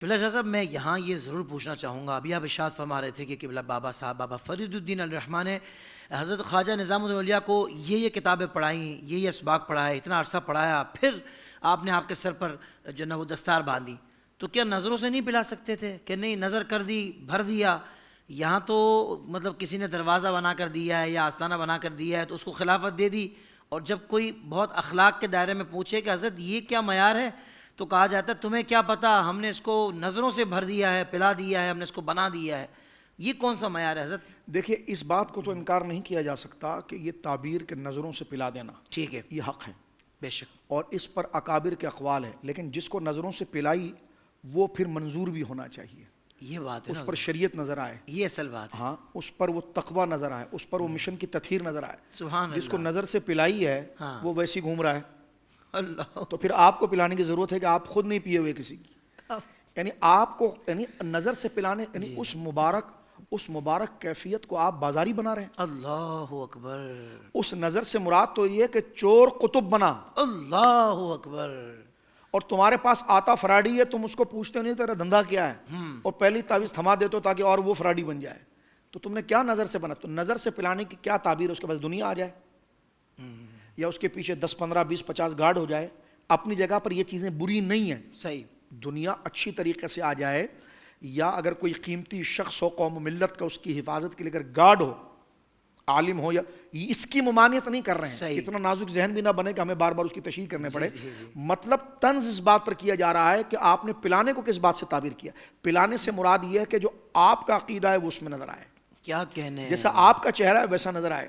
قبلہ شاہ صاحب میں یہاں یہ ضرور پوچھنا چاہوں گا، ابھی آپ ارشاد فرما رہے تھے کہ قبلہ بابا صاحب بابا فرید الدین علی الرحمٰن نے حضرت خواجہ نظام الدین اولیاء کو یہ کتابیں پڑھائیں، یہ اسباق پڑھائے، اتنا عرصہ پڑھایا، پھر آپ نے آپ کے سر پر جو ہے وہ دستار باندھی، تو کیا نظروں سے نہیں پلا سکتے تھے کہ نہیں نظر کر دی بھر دیا؟ یہاں تو مطلب کسی نے دروازہ بنا کر دیا ہے یا آستانہ بنا کر دیا ہے تو اس کو خلافت دے دی، اور جب کوئی بہت اخلاق کے دائرے میں پوچھے کہ حضرت یہ کیا معیار ہے تو کہا جاتا ہے تمہیں کیا پتہ، ہم نے اس کو نظروں سے بھر دیا ہے، پلا دیا ہے، ہم نے اس کو بنا دیا ہے۔ یہ کون سا معیار ہے حضرت؟ دیکھیے اس بات کو تو انکار نہیں کیا جا سکتا کہ یہ تعبیر کے نظروں سے پلا دینا ٹھیک ہے، یہ حق ہے بے شک، اور اس پر اکابر کے اقوال ہے، لیکن جس کو نظروں سے پلائی وہ پھر منظور بھی ہونا چاہیے، یہ بات ہے اس نا، پر شریعت نظر آئے، یہ اصل بات ہے، ہاں اس پر وہ تقوی نظر آئے، اس پر وہ مشن کی تطہیر نظر آئے۔ سبحان جس کو اللہ، نظر سے پلائی ہے ہاں، وہ ویسی گھوم رہا ہے، اللہ تو پھر آپ کو پلانے کی ضرورت ہے کہ آپ خود نہیں پیے ہوئے کسی کی، یعنی آپ کو یعنی نظر سے پلانے یعنی اس مبارک کیفیت کو آپ بازاری بنا رہے ہیں۔ اللہ اکبر، اس نظر سے مراد تو یہ کہ چور قطب بنا، اللہ اکبر، اور تمہارے پاس آتا فراڈی ہے، تم اس کو پوچھتے نہیں تیرا دھندا کیا ہے، اور پہلی تعویذ تھما دیتے ہو تاکہ اور وہ فراڈی بن جائے، تو تم نے کیا نظر سے بنا؟ تو نظر سے پلانے کی کیا تعبیر ہے؟ اس کے پاس دنیا آ جائے یا اس کے پیچھے 10 15 20 50 گارڈ ہو جائے، اپنی جگہ پر یہ چیزیں بری نہیں ہیں، صحیح، دنیا اچھی طریقے سے آ جائے، یا اگر کوئی قیمتی شخص ہو قوم و ملت کا، اس کی حفاظت کے لیے اگر گارڈ ہو، عالم ہو، یا اس کی ممانعت نہیں کر رہے ہیں، اتنا نازک ذہن بھی نہ بنے کہ ہمیں بار بار اس کی تشریح کرنے پڑے، مطلب طنز اس بات پر کیا جا رہا ہے کہ آپ نے پلانے کو کس بات سے تعبیر کیا؟ پلانے سے مراد یہ ہے کہ جو آپ کا عقیدہ ہے وہ اس میں نظر آئے، کیا کہنے ہیں، جیسا آپ کا چہرہ ہے ویسا نظر آئے،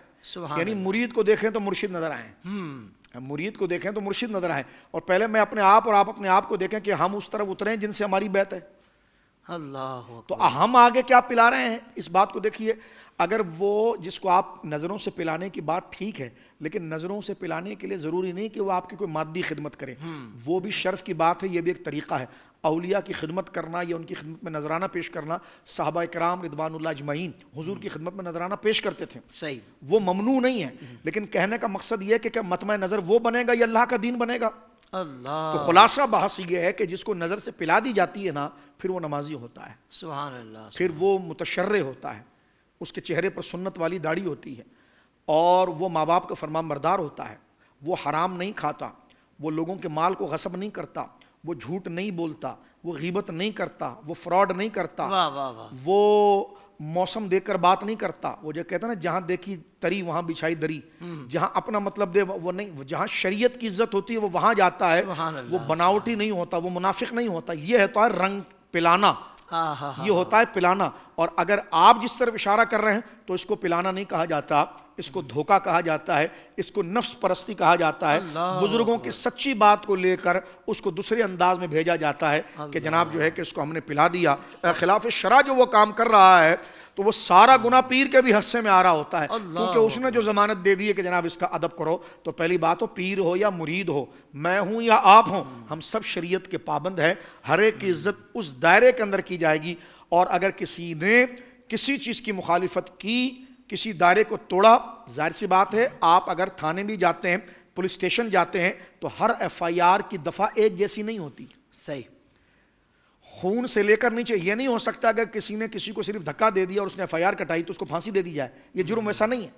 یعنی مرید کو دیکھیں تو مرشد نظر آئیں، مرید کو دیکھیں تو مرشد نظر آئے، اور پہلے میں اپنے آپ اور آپ اپنے آپ کو دیکھیں کہ ہم اس طرف اتریں جن سے ہماری بیعت ہے، اللہ تو ہم آگے کیا پلا رہے ہیں اس بات کو دیکھیے۔ اگر وہ جس کو آپ نظروں سے پلانے کی بات ٹھیک ہے، لیکن نظروں سے پلانے کے لیے ضروری نہیں کہ وہ آپ کی کوئی مادی خدمت کرے، وہ بھی شرف کی بات ہے، یہ بھی ایک طریقہ ہے، اولیاء کی خدمت کرنا یا ان کی خدمت میں نذرانہ پیش کرنا، صحابہ کرام رضوان اللہ اجمعین حضور کی خدمت میں نذرانہ پیش کرتے تھے، صحیح، وہ ممنوع نہیں ہے، لیکن کہنے کا مقصد یہ ہے کہ کیا مطمع نظر وہ بنے گا یا اللہ کا دین بنے گا؟ اللہ، تو خلاصہ بحث یہ ہے کہ جس کو نظر سے پلا دی جاتی ہے نا، پھر وہ نمازی ہوتا ہے، سبحان اللہ، پھر وہ متشرع ہوتا ہے، اس کے چہرے پر سنت والی داڑھی ہوتی ہے، اور وہ ماں باپ کا فرمان بردار ہوتا ہے، وہ حرام نہیں کھاتا، وہ لوگوں کے مال کو غصب نہیں کرتا، وہ جھوٹ نہیں بولتا، وہ غیبت نہیں کرتا، وہ فراڈ نہیں کرتا، واہ واہ واہ، وہ موسم دیکھ کر بات نہیں کرتا، وہ جو کہتا ہے نا جہاں دیکھی تری وہاں بچھائی دری، جہاں اپنا مطلب دے وہ نہیں، جہاں شریعت کی عزت ہوتی ہے وہ وہاں جاتا ہے، سبحان اللہ، وہ بناوٹی نہیں ہوتا، وہ منافق نہیں ہوتا، یہ ہے رنگ پلانا، یہ ہوتا ہے پلانا، اور اگر آپ جس طرف اشارہ کر رہے ہیں تو اس کو پلانا نہیں کہا جاتا، اس کو دھوکہ کہا جاتا ہے، اس کو نفس پرستی کہا جاتا ہے، بزرگوں کی سچی بات کو لے کر اس کو دوسرے انداز میں بھیجا جاتا ہے کہ جناب جو ہے کہ اس کو ہم نے پلا دیا، خلاف شرع جو وہ کام کر رہا ہے تو وہ سارا گناہ پیر کے بھی حصے میں آ رہا ہوتا ہے، کیونکہ اس نے جو ضمانت دے دی ہے کہ جناب اس کا ادب کرو، تو پہلی بات ہو پیر ہو یا مرید ہو، میں ہوں یا آپ ہوں، ہم سب شریعت کے پابند ہیں، ہر ایک کی عزت اس دائرے کے اندر کی جائے گی، اور اگر کسی نے کسی چیز کی مخالفت کی، کسی دائرے کو توڑا، ظاہر سی بات ہے آپ اگر تھانے بھی جاتے ہیں، پولیس اسٹیشن جاتے ہیں تو ہر ایف آئی آر کی دفعہ ایک جیسی نہیں ہوتی، صحیح، خون سے لے کر نیچے، یہ نہیں ہو سکتا اگر کسی نے کسی کو صرف دھکا دے دیا اور اس نے ایف آئی آر کٹائی تو اس کو پھانسی دے دی جائے، یہ جرم ویسا نہیں ہے،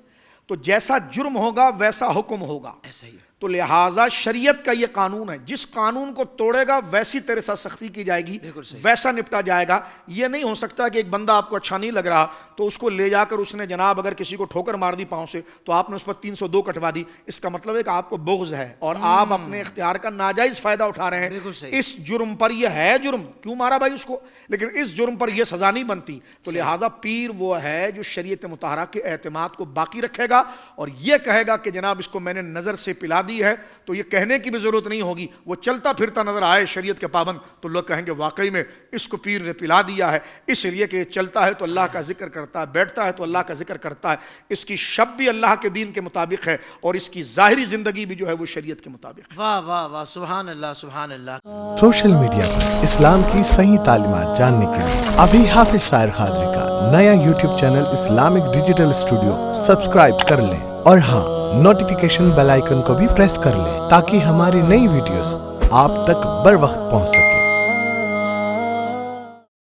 تو جیسا جرم ہوگا ویسا حکم ہوگا، ایسا ہی، تو لہٰذا شریعت کا یہ قانون ہے، جس قانون کو توڑے گا ویسی تیرے ساتھ سختی کی جائے گی، ویسا نپٹا جائے گا، یہ نہیں ہو سکتا کہ ایک بندہ آپ کو اچھا نہیں لگ رہا تو اس کو لے جا کر اس نے جناب اگر کسی کو ٹھوکر مار دی پاؤں سے تو آپ نے اس پر 302 کٹوا دی، اس کا مطلب ہے کہ آپ کو بغض ہے اور آپ اپنے اختیار کا ناجائز فائدہ اٹھا رہے ہیں، اس جرم پر یہ ہے جرم، کیوں مارا بھائی اس کو، لیکن اس جرم پر یہ سزا نہیں بنتی، تو لہٰذا پیر وہ ہے جو شریعت مطہرہ کے اعتماد کو باقی رکھے گا اور یہ کہے گا کہ جناب اس کو میں نے نظر سے پلا دی ہے، تو یہ کہنے کی بھی ضرورت نہیں ہوگی، وہ چلتا پھرتا نظر آئے شریعت کے پابند تو لوگ کہیں گے واقعی میں اس کو پیر نے پلا دیا ہے، اس لیے کہ چلتا ہے تو اللہ کا ذکر کرتا ہے، بیٹھتا ہے تو اللہ کا ذکر کرتا ہے، اس کی شب بھی اللہ کے دین کے مطابق ہے اور اس کی ظاہری زندگی بھی جو ہے وہ شریعت کے مطابق ہے۔ واہ واہ واہ، سبحان اللہ، سبحان اللہ۔ سوشل میڈیا پر اسلام کی صحیح تعلیمات جاننے کے لیے ابھی حافظ سائر قادری کا نیا YouTube channel Islamic digital studio subscribe کر لیں، اور ہاں نوٹیفیکیشن بیل آئیکن کو بھی پریس کر لیں تاکہ ہماری نئی ویڈیوز آپ تک بر وقت پہنچ سکے۔